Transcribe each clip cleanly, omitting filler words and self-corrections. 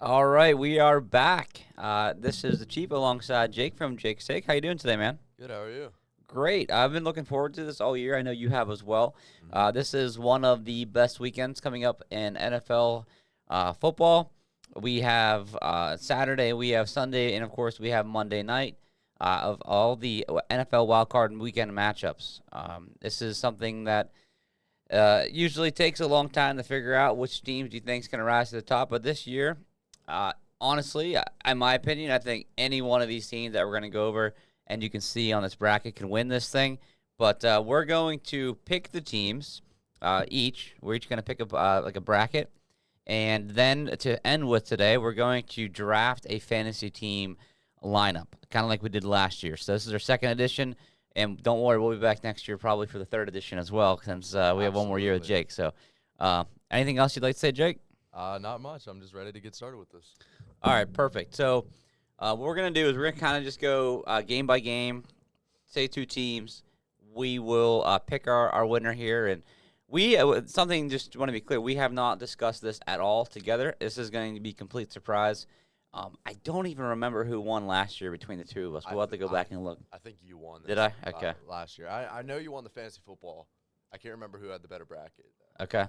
All right, we are back. This is the Chief alongside Jake from Jake's Take. How you doing today, man? Good, how are you? Great. I've been looking forward to this all year. I know you have as well. hmm This is one of the best weekends coming up in NFL football. We have Saturday, we have Sunday, and of course we have Monday night of all the NFL wildcard and weekend matchups. This is something that usually takes a long time to figure out which teams you think is going to rise to the top. But this year, honestly, in my opinion, I think any one of these teams that we're going to go over and you can see on this bracket can win this thing. But we're going to pick the teams each. We're each going to pick like a bracket. And then to end with today, we're going to draft a fantasy team lineup, kind of like we did last year. So this is our second edition. And don't worry, we'll be back next year probably for the third edition as well, since we have one more year with Absolutely. Jake. So, anything else you'd like to say, Jake? Not much. I'm just ready to get started with this. All right, perfect. So, what we're gonna do is we're gonna kind of just go game by game, say two teams. We will pick our winner here, and we something just want to be clear. We have not discussed this at all together. This is going to be complete surprise. I don't even remember who won last year between the two of us. I We'll have th- to go I, back and look. I think you won Did this I? Okay. last year. I know you won the fantasy football. I can't remember who had the better bracket. Okay.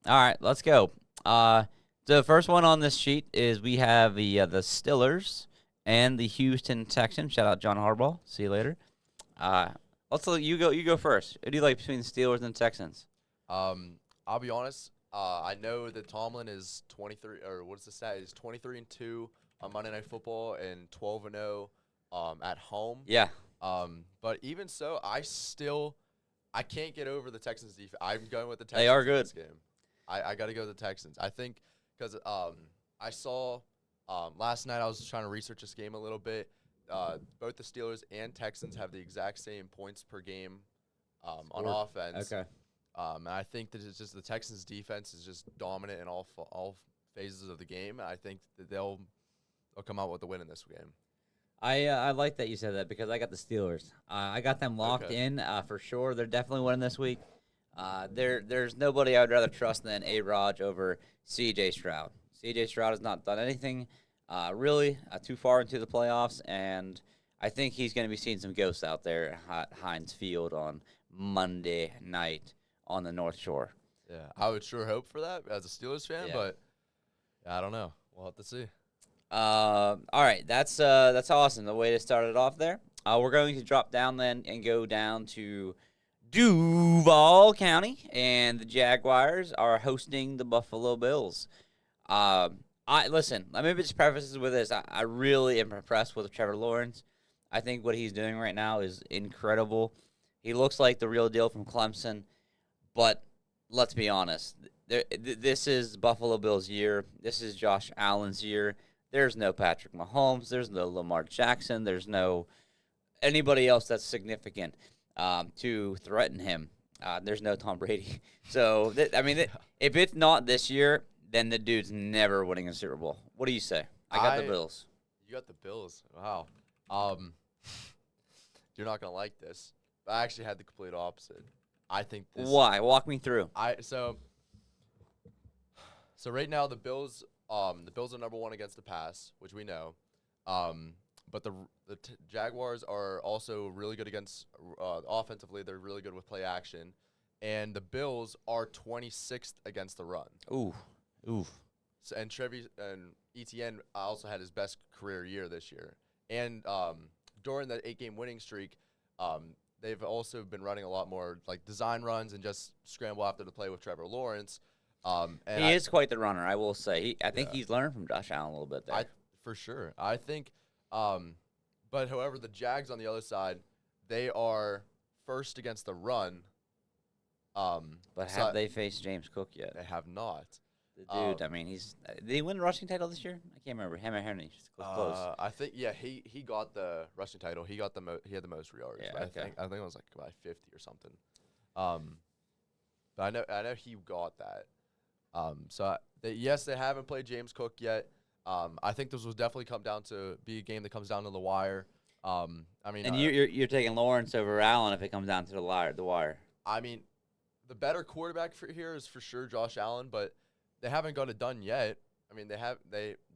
All right, let's go. The first one on this sheet is we have the Stillers and the Houston Texans. Shout out John Harbaugh. See you later. Uh, let's let you go. You go first. Who do you like between the Steelers and Texans? I'll be honest. I know that Tomlin is 23, or what's the stat? He's 23-2 on Monday Night Football and 12-0 at home. Yeah. But even so, I can't get over the Texans defense. I'm going with the Texans They are in good. this game. I got to go with the Texans. I think because I saw last night I was trying to research this game a little bit. Both the Steelers and Texans have the exact same points per game on offense. Okay. And I think that it's just the Texans' defense is just dominant in all phases of the game. I think that they'll come out with the win in this game. I like that you said that because I got the Steelers. I got them locked Okay. in for sure. They're definitely winning this week. There's nobody I would rather trust than A-Rod over C.J. Stroud. C.J. Stroud has not done anything really too far into the playoffs, and I think he's going to be seeing some ghosts out there at Heinz Field on Monday night on the North Shore. Yeah, I would sure hope for that as a Steelers fan, Yeah. but I don't know. We'll have to see. All right, that's awesome. The way to start it off there. We're going to drop down then and go down to Duval County, and the Jaguars are hosting the Buffalo Bills. I listen. Let me just preface this with this. I really am impressed with Trevor Lawrence. I think what he's doing right now is incredible. He looks like the real deal from Clemson, but let's be honest. This is Buffalo Bills' year. This is Josh Allen's year. There's no Patrick Mahomes. There's no Lamar Jackson. There's no anybody else that's significant to threaten him. There's no Tom Brady. So, if it's not this year, then the dude's never winning a Super Bowl. What do you say? I got the Bills. You got the Bills. Wow. Um, you're not gonna like this, but I actually had the complete opposite. I think this. Why? Walk me through. So right now the Bills are number one against the pass, which we know. But the Jaguars are also really good against offensively. They're really good with play action, and the Bills are 26th against the run. Ooh. So, and Etienne also had his best career year this year. And during that 8-game winning streak, they've also been running a lot more like design runs and just scramble after the play with Trevor Lawrence. He is quite the runner, I will say. I think Yeah. he's learned from Josh Allen a little bit there. For sure. I think, but however, the Jags on the other side, they are first against the run. But so have they faced James Cook yet? They have not. The dude, he's did he win the rushing title this year? I can't remember. Him or Henry? Close. I think he got the rushing title. He got he had the most yards. Yeah, But okay. I think it was like about 50 or something. But I know he got that. Yes, they haven't played James Cook yet. I think this will definitely come down to be a game that comes down to the wire. And you're taking Lawrence over Allen if it comes down to the wire. I mean, the better quarterback for here is for sure Josh Allen, but they haven't got it done yet. I mean,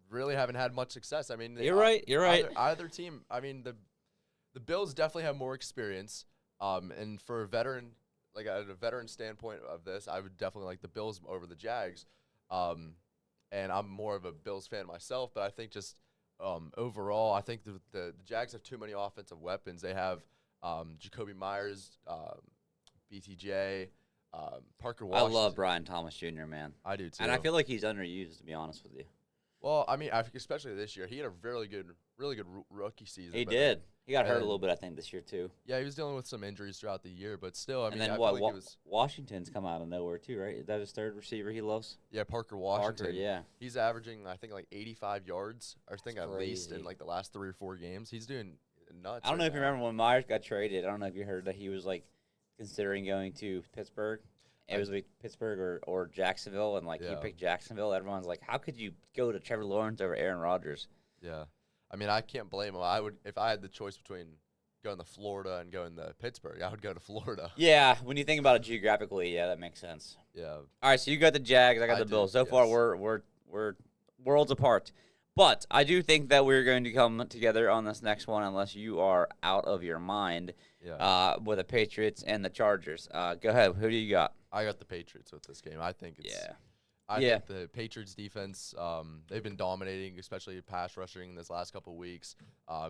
really haven't had much success. I mean, You're right. You're right. Either team. I mean, the Bills definitely have more experience. And for a veteran, like at a veteran standpoint of this, I would definitely like the Bills over the Jags. And I'm more of a Bills fan myself, but I think just overall, I think the Jags have too many offensive weapons. They have Jacoby Myers, BTJ, Parker I Washington. love Brian Thomas Jr., man. I do too. And I feel like he's underused, to be honest with you. Well, I mean, especially this year, he had a really good rookie season. He did. He got hurt a little bit, I think, this year too. Yeah, he was dealing with some injuries throughout the year, but still, I mean, and then I feel like he was. Washington's come out of nowhere too, right? Is that his third receiver he loves? Yeah, Parker Washington. Parker, yeah. He's averaging, I think, like 85 yards, I think That's at least in crazy. like the last 3 or 4 games. He's doing nuts. I don't know right if you now. remember when Myers got traded. I don't know if you heard that he was like considering going to Pittsburgh. It was like Pittsburgh or Jacksonville, and like he Yeah. picked Jacksonville. Everyone's like, "How could you go to Trevor Lawrence over Aaron Rodgers?" Yeah, I mean, I can't blame him. I would, if I had the choice between going to Florida and going to Pittsburgh, I would go to Florida. Yeah, when you think about it geographically, yeah, that makes sense. Yeah. All right, so you got the Jags, I got I the do, Bills. So far, yes. we're worlds apart. But I do think that we're going to come together on this next one, unless you are out of your mind. Yeah. With the Patriots and the Chargers. Go ahead. Who do you got? I got the Patriots with this game. I think it's. Yeah. I Yeah. think the Patriots defense, they've been dominating, especially pass rushing this last couple of weeks.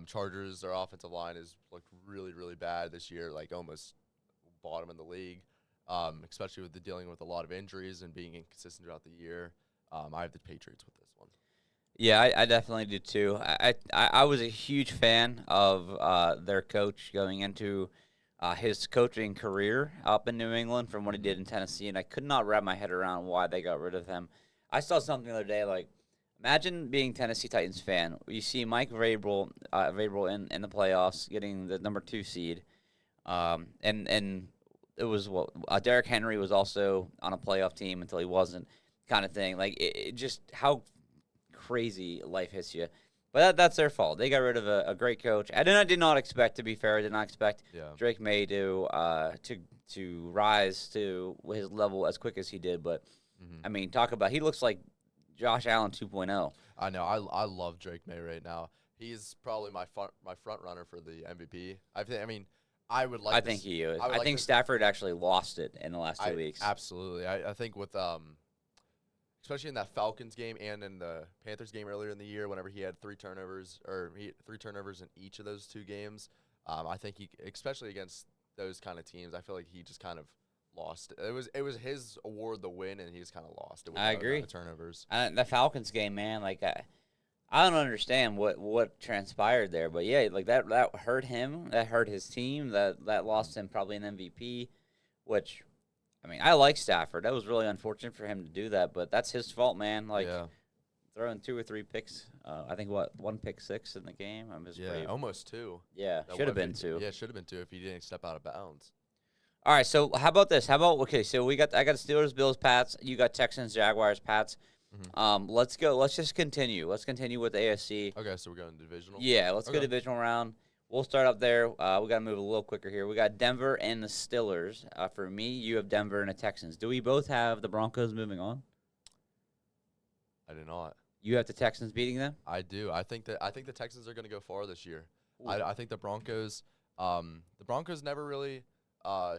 Chargers, their offensive line has looked really, really bad this year, like almost bottom in the league, especially with the dealing with a lot of injuries and being inconsistent throughout the year. I have the Patriots with this one. Yeah, I definitely do too. I was a huge fan of their coach going into his coaching career up in New England from what he did in Tennessee, and I could not wrap my head around why they got rid of him. I saw something the other day, like, imagine being Tennessee Titans fan. You see Mike Vrabel in the playoffs, getting the number 2 seed, and it was Derrick Henry was also on a playoff team until he wasn't, kind of thing. Like it just how crazy life hits you. But that's their fault. They got rid of a great coach. I did not expect, to be fair, I did not expect Yeah. Drake May to rise to his level as quick as he did. But, I mean, he looks like Josh Allen 2.0. I know. I love Drake May right now. He's probably my front runner for the MVP. I would like. I think he is. I think this- Stafford actually lost it in the last 2 weeks. Absolutely. I think with especially in that Falcons game and in the Panthers game earlier in the year, whenever he had 3 turnovers in each of those 2 games, I think he, especially against those kind of teams, I feel like he just kind of lost. It was his award, the win, and he just kind of lost it with I agree. turnovers. The Falcons game, man, like I don't understand what transpired there, but yeah, like that hurt him. That hurt his team. That lost him probably an MVP, which, I mean, I like Stafford. That was really unfortunate for him to do that, but that's his fault, man. Like throwing 2 or 3 picks. I think 1 pick 6 in the game. Almost 2. Yeah, That should have would've been 2. Yeah, should have been 2 if he didn't step out of bounds. All right, so how about this? So I got Steelers, Bills, Pats. You got Texans, Jaguars, Pats. Let's go. Let's just continue. Let's continue with the AFC. Okay, so we're going divisional. Yeah, let's go divisional round. We'll start up there. We got to move a little quicker here. We got Denver and the Steelers. For me, you have Denver and the Texans. Do we both have the Broncos moving on? I do not. You have the Texans beating them? I do. I think the Texans are going to go far this year. I think the Broncos never really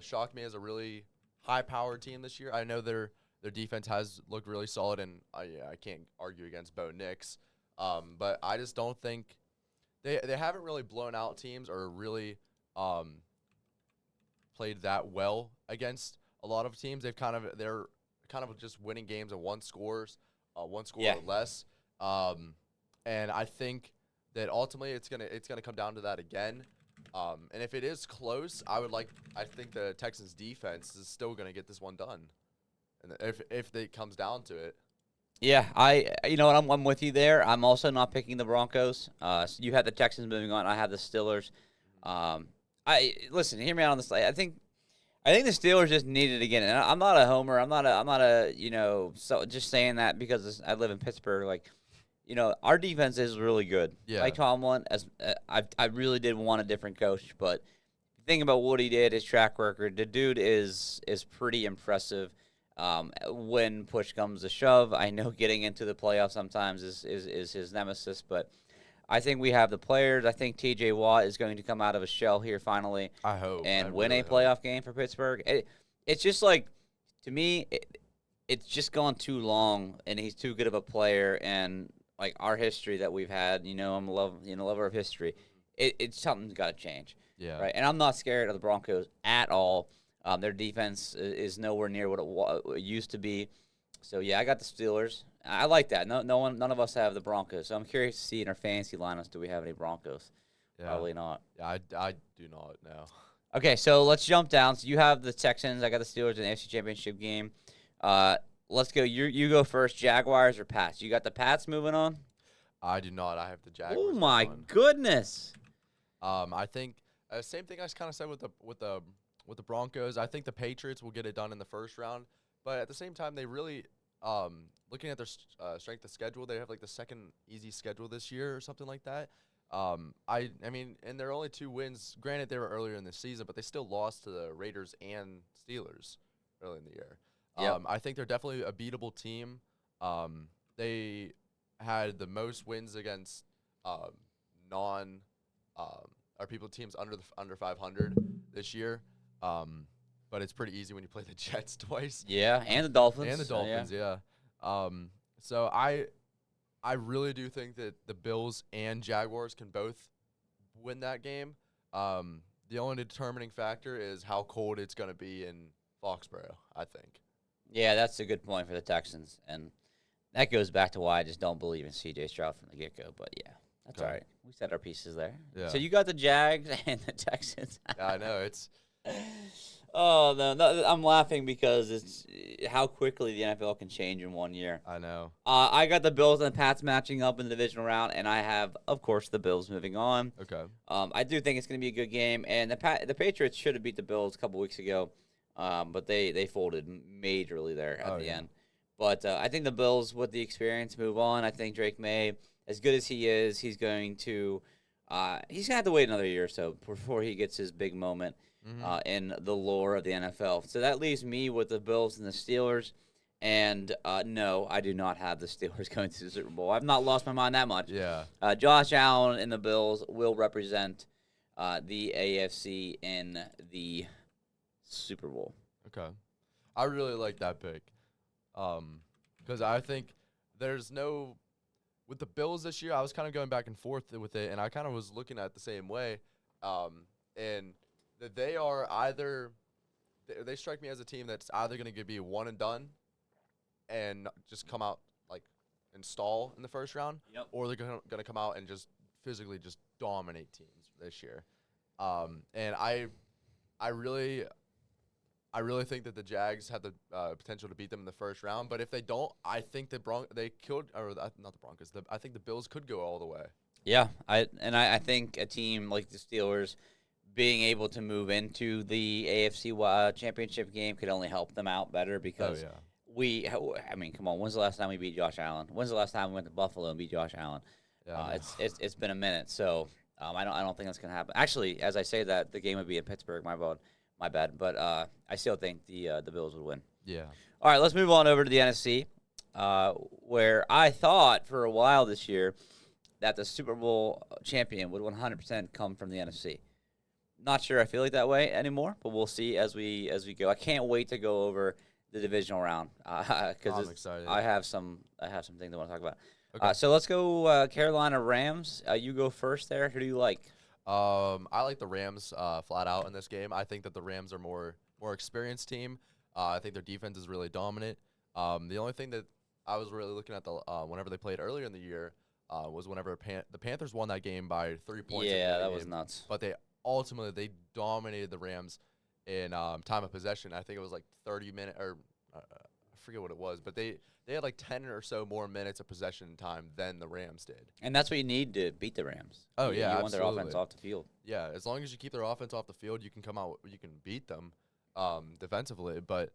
shocked me as a really high-powered team this year. I know their defense has looked really solid, and I can't argue against Bo Nix. But I just don't think they haven't really blown out teams or really played that well against a lot of teams. They're kind of just winning games of one score or less. And I think that ultimately it's gonna come down to that again. And if it is close, I think the Texans defense is still gonna get this one done. And if it comes down to it. Yeah, you know what, I'm with you there. I'm also not picking the Broncos. So you have the Texans moving on. I have the Steelers. Listen, hear me out on this. I think the Steelers just need it again. And I'm not a homer. I'm not a so just saying that because I live in Pittsburgh. Like, our defense is really good. Yeah. Mike Tomlin, I really did want a different coach, but think about what he did, his track record. The dude is pretty impressive. When push comes to shove, I know getting into the playoffs sometimes is his nemesis, but I think we have the players. I think T.J. Watt is going to come out of a shell here finally I hope. I and win a really hope. playoff game for Pittsburgh. It's just like, to me, it's just gone too long, and he's too good of a player. And like our history that we've had, I'm a lover of history. It's something's got to change, Yeah. right? And I'm not scared of the Broncos at all. Their defense is nowhere near what it used to be. So yeah, I got the Steelers. I like that. None of us have the Broncos. So I'm curious to see in our fantasy lineups, do we have any Broncos? Yeah. Probably not. Yeah, I do not know. Okay, so let's jump down. So you have the Texans. I got the Steelers in the AFC Championship game. Let's go. You go first. Jaguars or Pats? You got the Pats moving on. I do not. I have the Jaguars. Oh my going. goodness. I think same thing I kind of said with the Broncos. I think the Patriots will get it done in the first round, but at the same time, they really looking at their strength of schedule, they have like the second easy schedule this year or something like that. I mean, and their only 2 wins. Granted, they were earlier in the season, but they still lost to the Raiders and Steelers early in the year. Yep. I think they're definitely a beatable team. They had the most wins against non or people teams under 500 this year. But it's pretty easy when you play the Jets twice. Yeah, and the Dolphins. And the Dolphins, yeah. So I really do think that the Bills and Jaguars can both win that game. The only determining factor is how cold it's going to be in Foxborough, I think. Yeah, that's a good point for the Texans, and that goes back to why I just don't believe in C.J. Stroud from the get-go. But yeah, that's all right. We set our pieces there. Yeah. So you got the Jags and the Texans. Yeah, I know it's. Oh no, I'm laughing because it's how quickly the NFL can change in 1 year. I know. I got the Bills and the Pats matching up in the divisional round, and I have, of course, the Bills moving on. Okay. I do think it's going to be a good game, and the Patriots should have beat the Bills a couple weeks ago, but they folded majorly there at the end. But I think the Bills, with the experience, move on. I think Drake May, as good as he is, he's going to have to wait another year or so before he gets his big moment. In the lore of the NFL. So that leaves me with the Bills and the Steelers. And no, I do not have the Steelers going to the Super Bowl. I've not lost my mind that much. Yeah. Josh Allen and the Bills will represent the AFC in the Super Bowl. Okay. I really like that pick. Because I think there's no – with the Bills this year, I was kind of going back and forth with it, and I kind of was looking at it the same way. And – that they are either they strike me as a team that's either going to be one and done and just come out like and stall in the first round, or they're going to come out and just physically just dominate teams this year. And I really think that the Jags have the potential to beat them in the first round. But if they don't, I think the not the Broncos. I think the Bills could go all the way. Yeah, I think a team like the Steelers being able to move into the AFC championship game could only help them out better because I mean, come on, when's the last time we beat Josh Allen? When's the last time we went to Buffalo and beat Josh Allen? Yeah, it's been a minute, so I don't think that's gonna happen. Actually, as I say that, the game would be in Pittsburgh. My bad, but I still think the Bills would win. Yeah. All right, let's move on over to the NFC, where I thought for a while this year that the Super Bowl champion would 100% come from the NFC. Not sure I feel like that way anymore, but we'll see as we go. I can't wait to go over the divisional round because I'm excited. I have some things I want to talk about. Okay. So let's go Carolina Rams. You go first there. Who do you like? I like the Rams flat out in this game. I think that the Rams are more experienced team. I think their defense is really dominant. The only thing that I was really looking at whenever they played earlier in the year was whenever the Panthers won that game by 3 points. Yeah, that was nuts. But ultimately they dominated the Rams in time of possession. I think it was like 30 minutes or I forget what it was, but they had like 10 or so more minutes of possession time than the Rams did. And that's what you need to beat the Rams. Oh, yeah, you want their offense off the field. Yeah, as long as you keep their offense off the field, you can come out, you can beat them defensively. But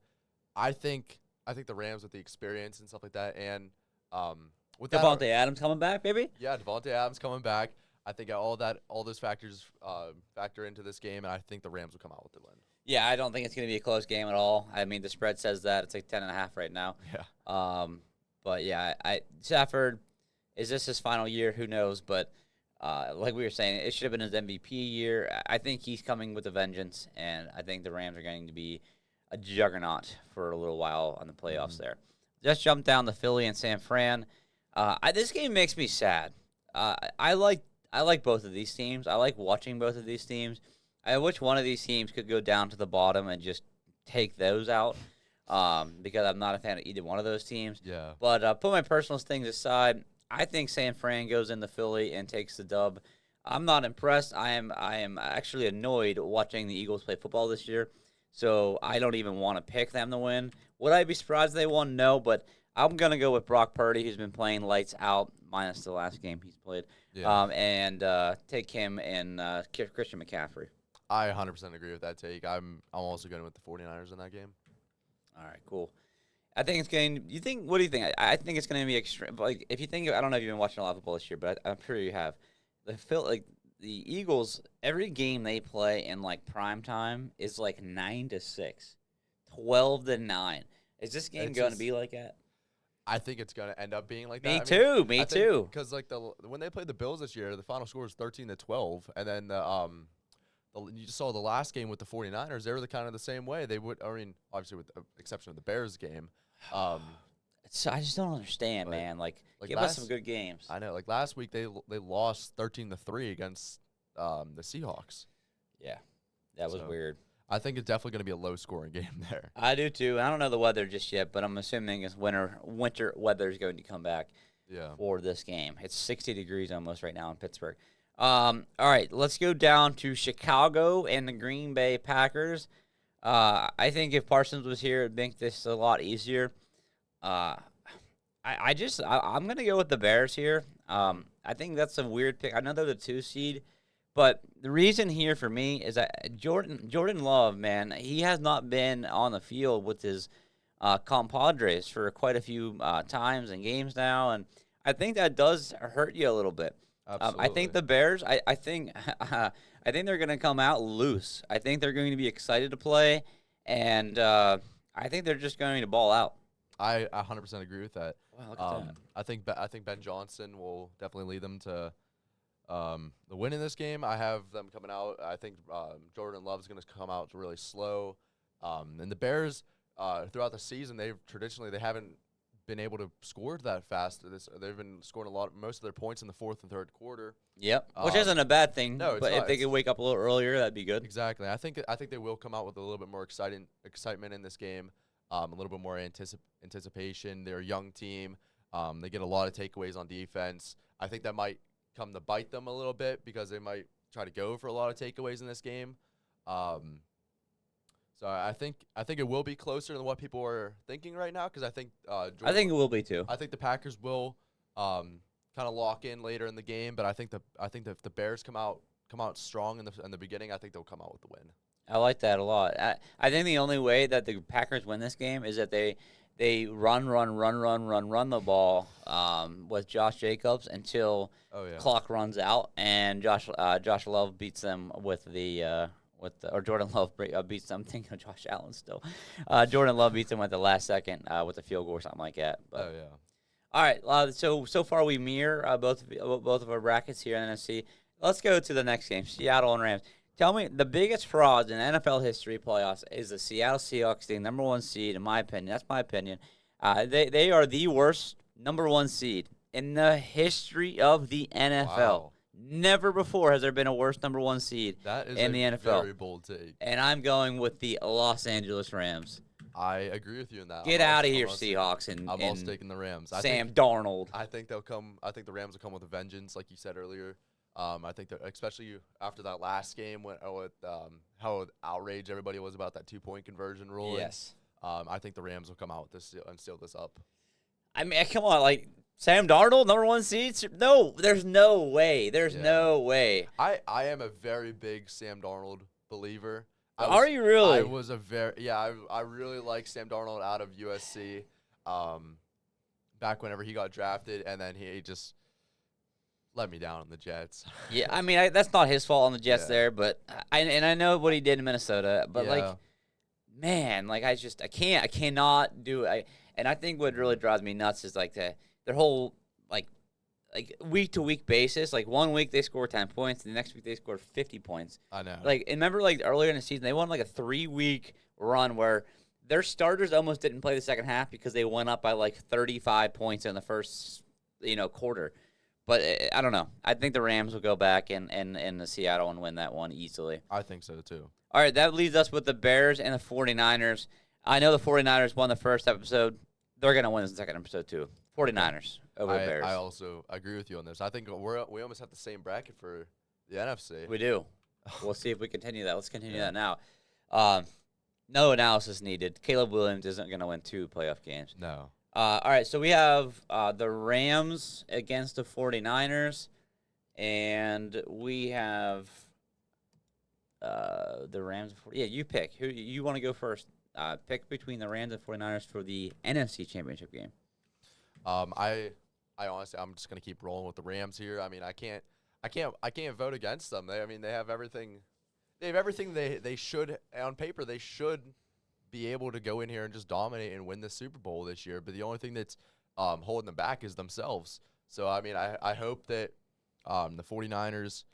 I think the Rams with the experience and stuff like that, and with Devontae Adams coming back, baby. Yeah, Devontae Adams coming back. I think all those factors factor into this game, and I think the Rams will come out with the win. Yeah, I don't think it's going to be a close game at all. I mean, the spread says that it's like 10.5 right now. Yeah. But yeah, Stafford, is this his final year? Who knows? But like we were saying, it should have been his MVP year. I think he's coming with a vengeance, and I think the Rams are going to be a juggernaut for a little while on the playoffs there. Just jump down to Philly and San Fran. This game makes me sad. I like both of these teams. I like watching both of these teams. I wish one of these teams could go down to the bottom and just take those out, because I'm not a fan of either one of those teams. Yeah. But put my personal things aside, I think San Fran goes into Philly and takes the dub. I'm not impressed. I am actually annoyed watching the Eagles play football this year. So I don't even want to pick them to win. Would I be surprised if they won? No, but I'm gonna go with Brock Purdy, who's been playing lights out, minus the last game he's played. Yeah. And take him and Christian McCaffrey. I 100% agree with that take. I'm also going with the 49ers in that game. All right, cool. I think it's going. You think? What do you think? I think it's going to be extreme. Like, if you think, I don't know if you've been watching a lot of football this year, but I'm sure you have. The Eagles, every game they play in like prime time is like 9-6, 12-9. Is this game going to be like that? I think it's going to end up being like Me that. too. Me too. Because like when they played the Bills this year, the final score was 13-12, and then you just saw the last game with the 49ers. They were kind of the same way. They would, I mean, obviously with the exception of the Bears game. I just don't understand, man. Like give us some good games. I know. Like last week, they lost 13-3 against the Seahawks. Yeah, that was weird. I think it's definitely going to be a low-scoring game there. I do too. I don't know the weather just yet, but I'm assuming it's winter weather is going to come back. Yeah. For this game, it's 60 degrees almost right now in Pittsburgh. All right, let's go down to Chicago and the Green Bay Packers. I think if Parsons was here, it'd make this a lot easier. I'm gonna go with the Bears here. I think that's a weird pick. I know they're the 2 seed, but the reason here for me is that Jordan Love, man, he has not been on the field with his compadres for quite a few times and games now, and I think that does hurt you a little bit. I think the Bears. I think I think they're going to come out loose. I think they're going to be excited to play, and I think they're just going to ball out. I 100% agree with that. Wow, look at that. I think Ben Johnson will definitely lead them to the win in this game. I have them coming out. I think Jordan Love's going to come out really slow. And the Bears, throughout the season, they haven't been able to score that fast. They've been scoring most of their points in the fourth and third quarter. Yep, which isn't a bad thing. No, but if they could wake up a little earlier, that'd be good. Exactly. I think they will come out with a little bit more excitement in this game. A little bit more anticipation. They're a young team. They get a lot of takeaways on defense. I think that might come to bite them a little bit because they might try to go for a lot of takeaways in this game. So I think it will be closer than what people are thinking right now because I think I think it will be too. I think the Packers will kind of lock in later in the game, but I think if the Bears come out strong in the beginning, I think they'll come out with the win. I like that a lot. I think the only way that the Packers win this game is that they run the ball with Josh Jacobs until clock runs out, and Josh Love beats them or Jordan Love beats them. I'm thinking of Josh Allen still. Jordan Love beats them at the last second with a field goal or something like that. But, all right. So far we mirror both of our brackets here in NFC. Let's go to the next game, Seattle and Rams. Tell me, the biggest fraud in NFL history playoffs is the Seattle Seahawks being number 1 seed, in my opinion. That's my opinion. They are the worst number 1 seed in the history of the NFL. Wow. Never before has there been a worse number 1 seed in the NFL. Very bold take. And I'm going with the Los Angeles Rams. I agree with you in that. Get out of here, Seahawks, and I'm also taking the Rams. Darnold. I think they'll come. I think the Rams will come with a vengeance, like you said earlier. I think that especially after that last game with how outraged everybody was about that 2-point conversion rule. Yes. I think the Rams will come out and seal this up. I mean, come on, like Sam Darnold, number 1 seed? No, there's no way. There's no way. I am a very big Sam Darnold believer. Are you really? I was I really like Sam Darnold out of USC. Back whenever he got drafted, and then he just let me down on the Jets. Yeah, I mean, that's not his fault on the Jets Yeah. there, but I know what he did in Minnesota, but like, Yeah. man, like I cannot do it. And I think what really drives me nuts is like their whole like week to week basis. Like 1 week they score 10 points, and the next week they score 50 points. I know. Like, and remember, like earlier in the season, they won like a 3 week run where their starters almost didn't play the second half because they went up by like 35 points in the first quarter. But I don't know. I think the Rams will go back and the Seattle and win that one easily. I think so too. All right, that leaves us with the Bears and the 49ers. I know the 49ers won the first episode. They're going to win the second episode too. 49ers over the Bears. I also agree with you on this. I think we almost have the same bracket for the NFC. We do. We'll see if we continue that. Let's continue that now. No analysis needed. Caleb Williams isn't going to win 2 playoff games. No. All right, so we have the Rams against the 49ers, and we have the Rams. Yeah, you pick. Who you want to go first? Pick between the Rams and 49ers for the NFC Championship game. I honestly, I'm just gonna keep rolling with the Rams here. I mean, I can't vote against them. They have everything. They have everything they should on paper. They should be able to go in here and just dominate and win the Super Bowl this year. But the only thing that's holding them back is themselves. So I mean, I hope that the 49ers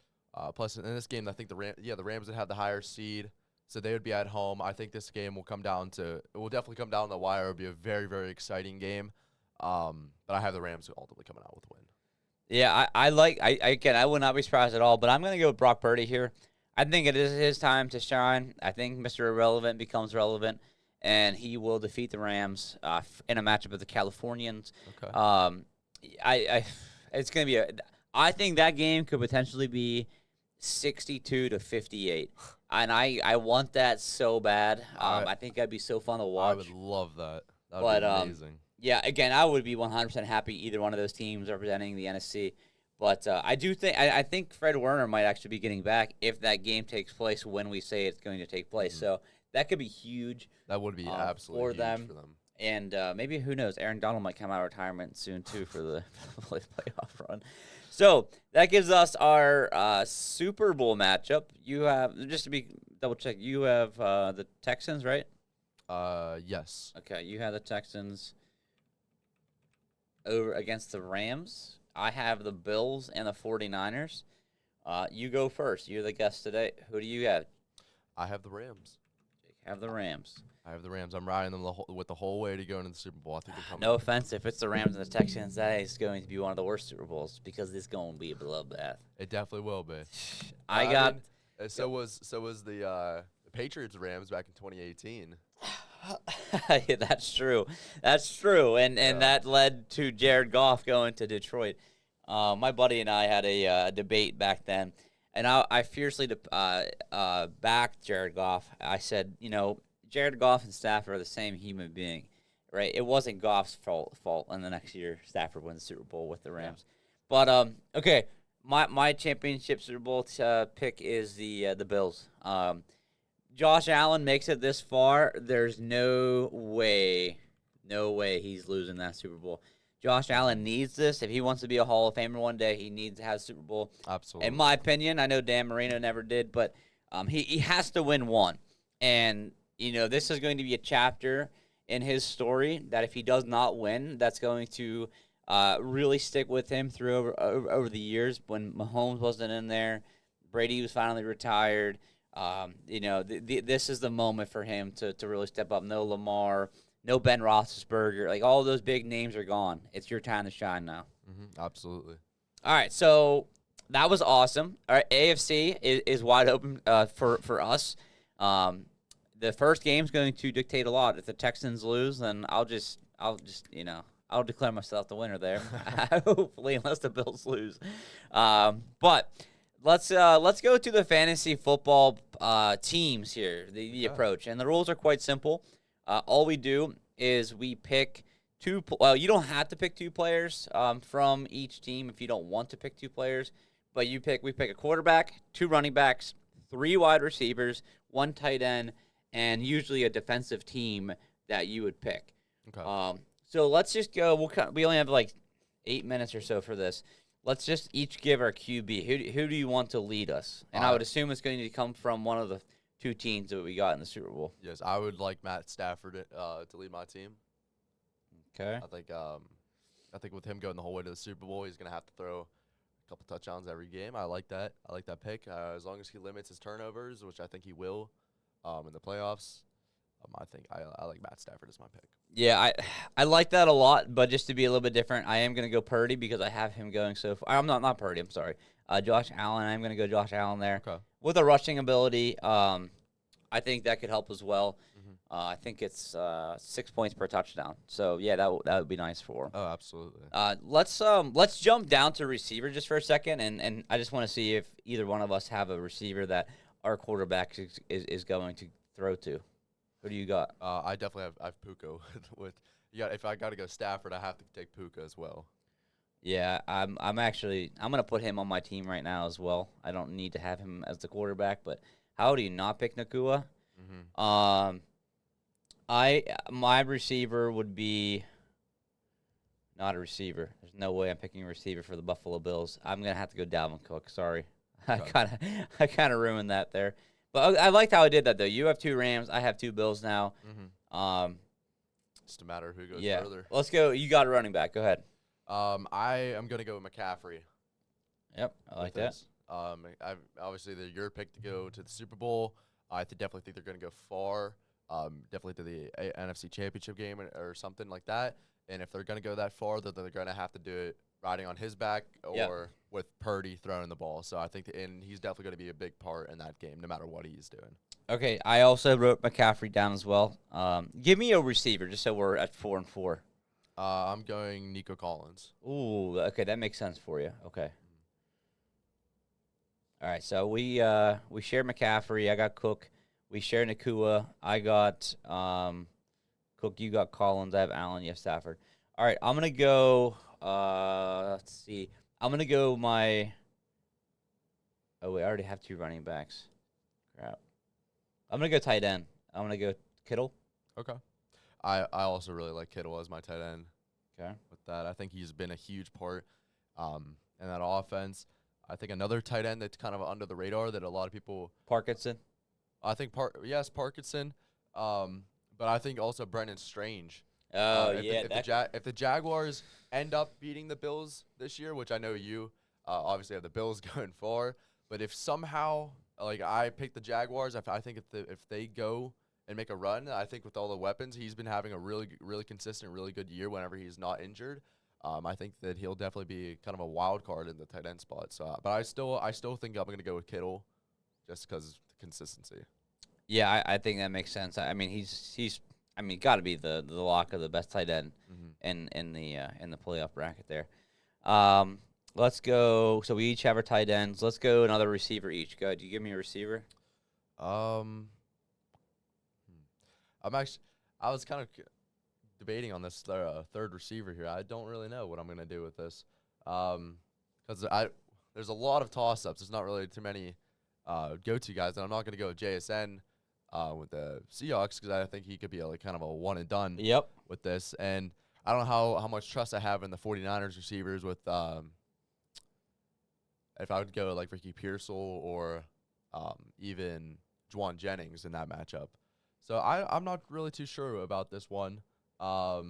plus in this game, I think the Rams would have the higher seed, so they would be at home. I think this game will definitely come down to the wire. It'll be a very, very exciting game. But I have the Rams ultimately coming out with a win. Yeah, I would not be surprised at all, but I'm going to go with Brock Purdy here. I think it is his time to shine. I think Mr. Irrelevant becomes relevant, and he will defeat the Rams in a matchup with the Californians. Okay. It's going to be I think that game could potentially be 62-58, and I want that so bad. I think that'd be so fun to watch. I would love that. That would be amazing. Yeah, again, I would be 100% happy either one of those teams representing the NFC. But I think Fred Warner might actually be getting back if that game takes place when we say it's going to take place. Mm-hmm. So that could be huge. That would be absolutely for huge for them. And maybe, who knows, Aaron Donald might come out of retirement soon, too, for the playoff run. So that gives us our Super Bowl matchup. You have, just to be double-check, you have the Texans, right? Yes. Okay, you have the Texans over against the Rams. I have the Bills and the 49ers. You go first. You're the guest today. Who do you have? I have the Rams. Have the Rams. I have the Rams. I'm riding them the whole way to go into the Super Bowl. I think they're coming. No offense, if it's the Rams and the Texans, that is going to be one of the worst Super Bowls because it's going to be a bloodbath. It definitely will be. So was the Patriots Rams back in 2018. Yeah, that's true. That's true. And that led to Jared Goff going to Detroit. My buddy and I had a debate back then, and I fiercely backed Jared Goff. I said, Jared Goff and Stafford are the same human being, right? It wasn't Goff's fault, and the next year Stafford wins the Super Bowl with the Rams. Yeah. But okay, my championship Super Bowl pick is the Bills. Josh Allen makes it this far. There's no way he's losing that Super Bowl. Josh Allen needs this. If he wants to be a Hall of Famer one day, he needs to have a Super Bowl. Absolutely. In my opinion, I know Dan Marino never did, but he has to win one. And, this is going to be a chapter in his story that if he does not win, that's going to really stick with him through over the years. When Mahomes wasn't in there, Brady was finally retired. This is the moment for him to really step up. No Lamar, no Ben Roethlisberger. Like, all those big names are gone. It's your time to shine now. Mm-hmm, absolutely. All right, so that was awesome. All right, AFC is wide open for us. The first game's going to dictate a lot. If the Texans lose, then I'll declare myself the winner there. Hopefully, unless the Bills lose. But let's go to the fantasy football teams here, the approach. And the rules are quite simple. All we do is we pick two. Well, you don't have to pick 2 players from each team if you don't want to pick 2 players. But we pick a quarterback, 2 running backs, 3 wide receivers, 1 tight end, and usually a defensive team that you would pick. Okay. So let's just go. We only have like 8 minutes or so for this. let's just each give our QB. Who do you want to lead us? And I would assume it's going to come from one of the 2 teams that we got in the Super Bowl. Yes, I would like Matt Stafford to lead my team. Okay. I think with him going the whole way to the Super Bowl, he's gonna have to throw a couple touchdowns every game. I like that. I like that pick. As long as he limits his turnovers, which I think he will, in the playoffs. I think I like Matt Stafford as my pick. Yeah, I like that a lot, but just to be a little bit different, I am going to go Purdy because I have him going so far. I'm not Purdy, I'm sorry. Josh Allen, I'm going to go Josh Allen there. Okay. With a rushing ability, I think that could help as well. I think it's 6 points per touchdown. So, yeah, that would be nice for him. Oh, absolutely. Let's jump down to receiver just for a second, and I just want to see if either one of us have a receiver that our quarterback is going to throw to. Who do you got? I definitely have Puka with if I got to go Stafford, I have to take Puka as well. Yeah, I'm gonna put him on my team right now as well. I don't need to have him as the quarterback, but how do you not pick Nakua? My receiver would be not a receiver. There's no way I'm picking a receiver for the Buffalo Bills. I'm gonna have to go Dalvin Cook. Sorry, Okay. I kind of ruined that there. But I liked how I did that though. You have 2 Rams. I have 2 Bills now. Just a matter of who goes Yeah. further. Let's go. You got a running back. Go ahead. I am gonna go with McCaffrey. Yep, I like that. Obviously they're your pick to go to the Super Bowl. I definitely think they're gonna go far. Definitely to the NFC Championship game or something like that. And if they're gonna go that far, then they're gonna have to do it riding on his back or with Purdy throwing the ball. So I think, and he's definitely gonna be a big part in that game, no matter what he's doing. Okay, I also wrote McCaffrey down as well. Give me a receiver just so we're at 4 and 4. I'm going Nico Collins. Ooh, okay, that makes sense for you. Okay. All right, so we share McCaffrey. I got Cook. We share Nakua. I got Cook. You got Collins. I have Allen. You have Stafford. All right, I'm gonna go. Let's see. I'm gonna go my. Oh wait, I already have 2 running backs. Crap. I'm gonna go tight end. I'm gonna go Kittle. Okay. I also really like Kittle as my tight end. Okay. With that, I think he's been a huge part in that offense. I think another tight end that's kind of under the radar that a lot of people. Parkinson. I think Parkinson, but I think also Brendan Strange. Oh If the Jaguars end up beating the Bills this year, which I know you obviously have the Bills going far, but if somehow I pick the Jaguars, I think if they go and make a run, I think with all the weapons, he's been having a really consistent, really good year whenever he's not injured. I think that he'll definitely be kind of a wild card in the tight end spot. So, but I still think I'm going to go with Kittle, just because of the consistency. Yeah, I think that makes sense. I mean, he's got to be the lock of the best tight end in the playoff bracket there. Let's go. So we each have our tight ends. Let's go another receiver each. Go ahead. Do you give me a receiver? I was kind of debating on this third receiver here. I don't really know what I'm going to do with this, because there's a lot of toss-ups. There's not really too many go-to guys, and I'm not going to go with JSN with the Seahawks because I think he could be kind of a one and done. Yep. With this, and I don't know how much trust I have in the 49ers receivers with if I would go like Ricky Pearsall or even Juwan Jennings in that matchup. So I'm not really too sure about this one. I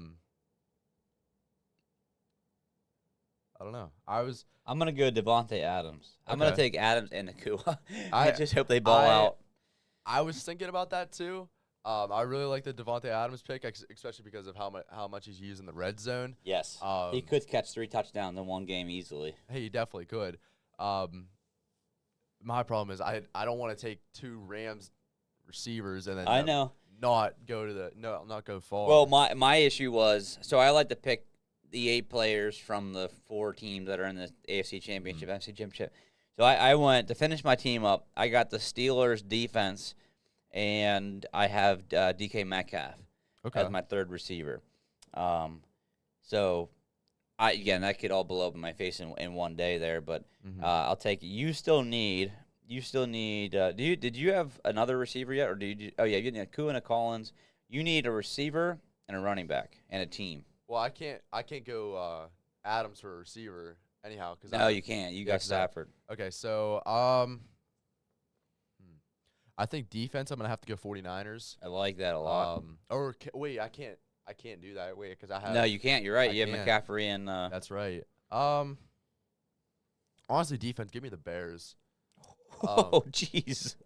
don't know. I'm gonna go Devontae Adams. I'm gonna take Adams and Nakua. I just hope they ball out. I was thinking about that too. I really like the Devontae Adams pick, especially because of how much he's used in the red zone. Yes, he could catch 3 touchdowns in one game easily. Hey, he definitely could. My problem is I don't want to take 2 Rams receivers and then not go far. Well, my issue was, so I like to pick the 8 players from the 4 teams that are in the AFC Championship, NFC Championship. So I went to finish my team up. I got the Steelers defense, and I have DK Metcalf as my third receiver. So that could all blow up in my face in one day there, but I'll take it. You still need. Did you have another receiver yet, or do you? Oh yeah, you need Nakua and a Collins. You need a receiver and a running back and a team. Well, I can't go Adams for a receiver anyhow. Cause No, you can't. You got 'cause Stafford. Okay, so I think defense. I'm gonna have to go 49ers. I like that a lot. Wait, I can't do that. Wait, because I have. No, you can't. You're right. I You have can't. McCaffrey and. That's right. Honestly, defense. Give me the Bears. Oh, jeez.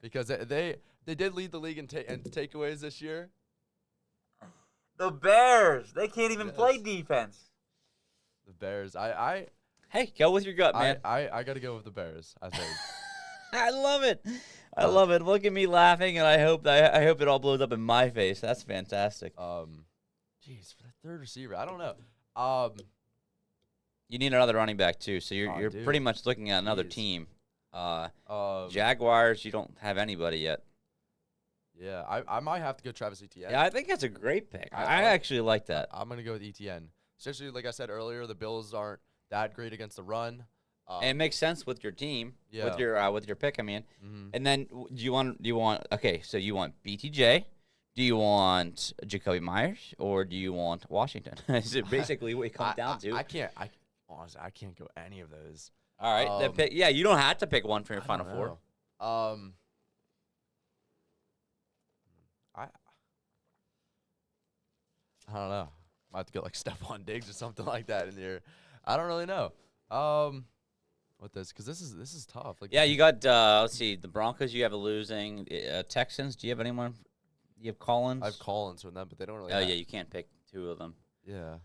Because they did lead the league in takeaways this year. The Bears. They can't even play Yes. defense. The Bears. Hey, go with your gut, man. I gotta go with the Bears. I think. I love it. I love it. Look at me laughing, and I hope it all blows up in my face. That's fantastic. Jeez, for the third receiver, I don't know. You need another running back too, so you're dude. pretty much looking at another Jeez. team. Jaguars. You don't have anybody yet. Yeah, I might have to go Travis Etienne. Yeah, I think that's a great pick. I I- actually like that. I'm gonna go with Etienne. Especially like I said earlier, the Bills aren't that great against the run. And it makes sense with your team, Yeah. with your pick. I mean, Mhm. and then do you want? Okay, so you want BTJ? Do you want Jacoby Myers or do you want Washington? Is it basically what it comes down to? Honestly, I can't go any of those. All right, then pick. Yeah, you don't have to pick one for your I final don't four. know. I don't know. Might have to get like Stephon Diggs or something like that in here. I don't really know. Because this is tough. Like, Yeah, you got. Let's see, the Broncos. You have a losing. Texans. Do you have anyone? You have Collins. I have Collins from them, but they don't really. Oh yeah, you can't pick two of them. Yeah.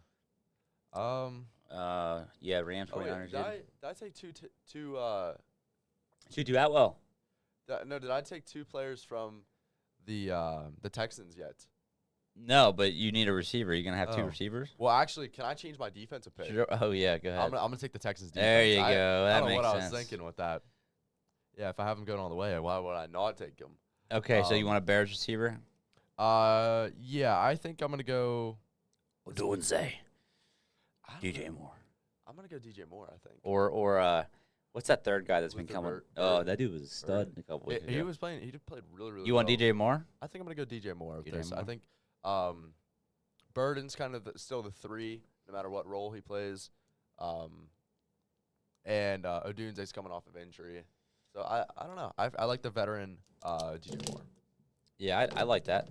Yeah, Rams, 49ers. Did I take two? Tutu Atwell. Did I take two players from the Texans yet? No, but you need a receiver. You're gonna have two Oh. receivers. Well, actually, can I change my defensive pick? Sure. Oh yeah, go ahead. I'm gonna take the Texans defense. There you go. I That don't know makes what sense. I was thinking with that. Yeah, if I have them going all the way, why would I not take them? Okay, so you want a Bears receiver? Yeah, I think I'm gonna go. Odunze. I don't DJ know. Moore. I'm gonna go DJ Moore. I think. Or what's that third guy that's been Luther coming? Bird. Oh, that dude was a stud a couple weeks He ago. was playing. He played really. You want well. DJ Moore? I think I'm gonna go DJ Moore. With DJ this. I Moore. think Burden's kind of still the 3, no matter what role he plays. And Odunze's coming off of injury, so I don't know. I like the veteran DJ Moore. Yeah, I like that.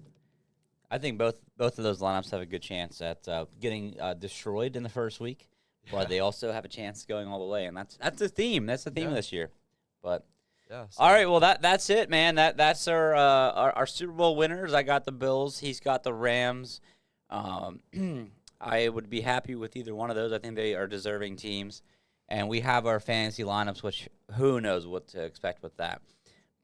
I think both of those lineups have a good chance at getting destroyed in the first week, but they also have a chance going all the way, and that's the theme. That's the theme Yeah. this year. But Yeah. all right, well that's it, man. That's our Super Bowl winners. I got the Bills. He's got the Rams. I would be happy with either one of those. I think they are deserving teams, and we have our fantasy lineups, which who knows what to expect with that.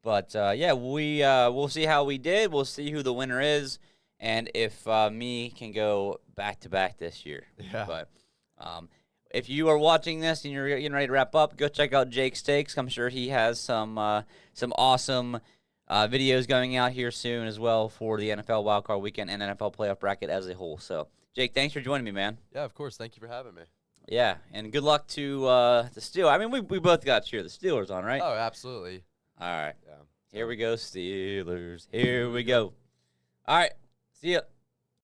But yeah, we'll see how we did. We'll see who the winner is, and if me can go back to back this year. Yeah. But if you are watching this and you're getting ready to wrap up, go check out Jake Stakes. I'm sure he has some awesome videos going out here soon as well for the NFL Wildcard Weekend and NFL Playoff Bracket as a whole. So, Jake, thanks for joining me, man. Yeah, of course. Thank you for having me. Yeah, and good luck to the Steelers. I mean, we both got to cheer the Steelers on, right? Oh, absolutely. All right. Yeah. Here we go, Steelers. Here we go. All right. See ya.